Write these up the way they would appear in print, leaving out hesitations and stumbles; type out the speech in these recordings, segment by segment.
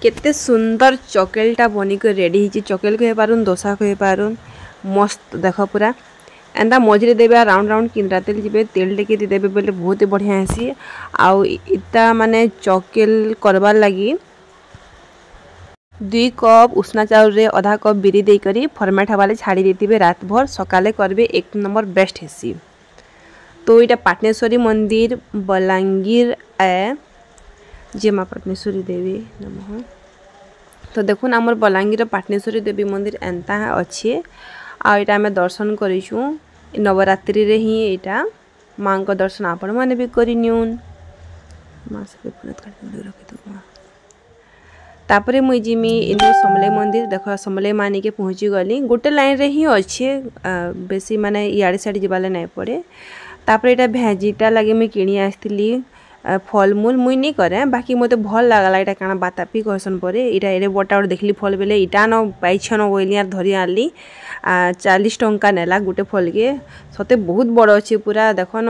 केते सुंदर चॉकलेटा बनिक रेडी हो चॉकलेट कह पारुन दोसा कह पारुन मस्त देख पूरा एंता मझे देवे राउंड राउंड किंद्रा तेल जी तेल टेके देवे बोले बहुत ही बढ़िया हेसी आउ इता माने चॉकलेट करबार लगी 2 कप उष्णा चाउल रे आधा कप बिरी दे करी फॉर्मेट हवाले छाड़ी देते रात भर सकाले करबे 1 नंबर बेस्ट हेसी। तो इटा पाटनेश्वरी मंदिर बलांगीर ए जे माँ पाटनेश्वरी देवी नमः। तो देखुन आमर बलांगीर पाटनेश्वरी देवी मंदिर एंता अच्छे आटा आम दर्शन करूँ नवरात्रि रे ही यहाँ माँ को दर्शन आपण मैंने भी करनिउन तापरे मुई जिमी इनु समले मंदिर देख समले मानी के पहुँची गली गोटे लाइन रे ही अच्छे बेसी माने इयाड़े साइड जीवाले नहीं पड़े। तापरे इटा भेजीटा लगे मुई किणी आसली फलमूल मुई नहीं करे बाकी मते भल लागला इटा काना बातापी कहसन परे इटा एरे बटा और देखली फल बेले इटा न पाइछन बोली यार धरी आनली 40 टंका नेला गोटे फल के सते बहुत बड़ अच्छे पूरा देख न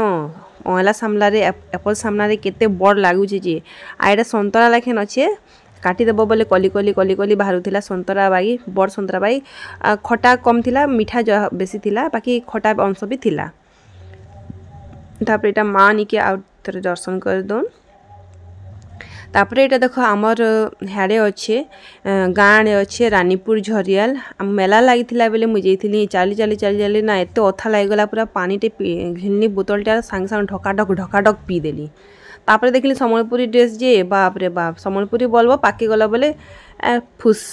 अँला सामना रे एप्पल सामना रे केते बड़ लागुचे जे आ इटा संतरा लाखेन अच्छे काटिदेव बोले कली कली कली कली बाहर संतरा बाई बड़ संतरा बाई खटा कम थिला मीठा बेसी थिला बाकी खटा अंश भी थिला। तापर इटा माँ निके आउ थे दर्शन कर दौन तापर इटा देख आमर हाड़े अच्छे गाँव अच्छे रानीपुर झरियाल मेला लगी बेले मुझे चली चली चली चली ना एत अथा लगीगला पूरा पानी टे घिलनी बोतलटा सांगे सांगे ढकाढक पीदेली तापर देखली सम्बलपुरी ड्रेस जे बाप रे बाप सम्बलपुरी बोलबो पाके गला बोले फुस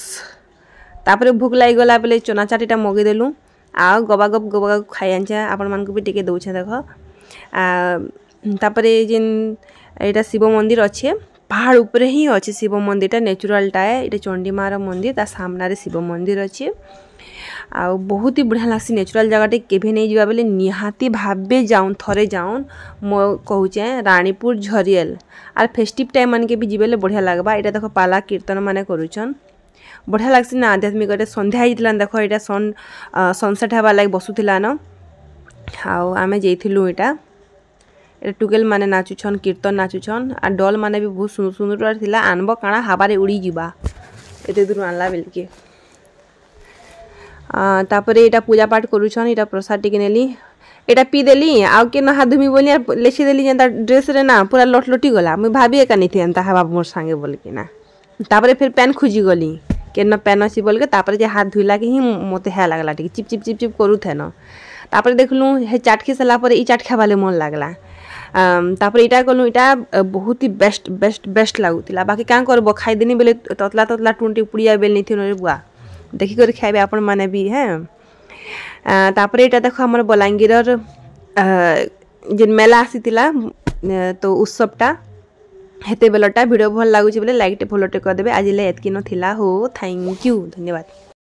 तापर भूख लगिगला बेले चना चाटीटा मगेदेलु आ गबागप खाई आनछे आपण मानकु भी टिके दउछे देख तापर जेन एटा शिव मंदिर अच्छे पहाड़ ऊपर ही अच्छे शिव मंदिरटा नेचुरालटा है ये चंडी मार मंदिर ता सामने शिव मंदिर अच्छे आ बहुत ही बढ़िया लागसी नेचुराल जगह केभे नहीं जावा बेले निहाती भाबे जाऊन थरे जाऊन मो कहूचे रानीपुर झरियल आर फेस्टिव टाइम मान के भी जीवेले बढ़िया लगबा। एटा देखो पाला कीर्तन माने करूछन बढ़िया लागसी ना आध्यात्मिक संध्या हितला देख एटा सनसेट हवा लाग बसुथिला न आउ आमे जेथिलु एटा टुकेल माने नाचुछन कीर्तन नाचुछन आ डल माने भी बहुत सुंदर सुंदर थिला आनबो काना हवारे उड़ी जीवा एते दूर आनला बेलके तापर एटा पूजा पाठ करूछन एटा प्रसाद टिके नेली एटा पी देली आउ के न हाथ धुमी बोली लेछि देली जेंता ड्रेस रे ना पूरा लटलटी गला मुई भाबी एका नहीं थी एंता हवा मोर संगे बोल के ना तापर फिर पेन खुजी गली के न पेन अछि बोल के तापर जे हाथ धुइला के ही मते है लागला टिके चिप चिप चिप चिप करू थे न तापर देखलु हे चाट खे सला पर ई चाट खाबाले मन लागला तापर इटा कलु इटा बहुत ही बेस्ट बेस्ट बेस्ट लागुतिला बाकी क्या करबो खाई देनी बेले ततला ततला टुंटी पुड़िया बेल नहीं थी रे बुआ देखी कर खाइबे आपण माने भी है। तापर इटा देखो हमर बलांगीरर जेन मेला आसीतिला तो उत्सवटा हेते बेलटा वीडियो भल लागुची बोले लाइक टे फॉलो टे कर देबे आज ले एतकी न थिला हो थैंक यू धन्यवाद।